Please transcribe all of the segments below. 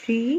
3.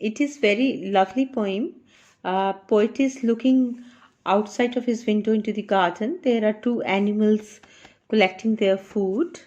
It is very lovely poem. Poet is looking outside of his window into the garden. There are two animals collecting their food.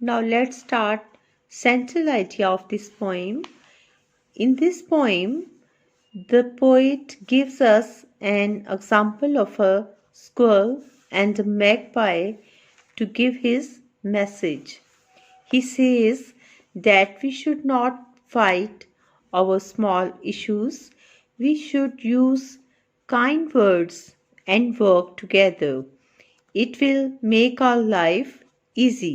Now let's start central idea of this poem. In this poem, the poet gives us an example of a squirrel and a magpie to give his message. He says that we should not fight our small issues. We should use kind words and work together. It will make our life easy.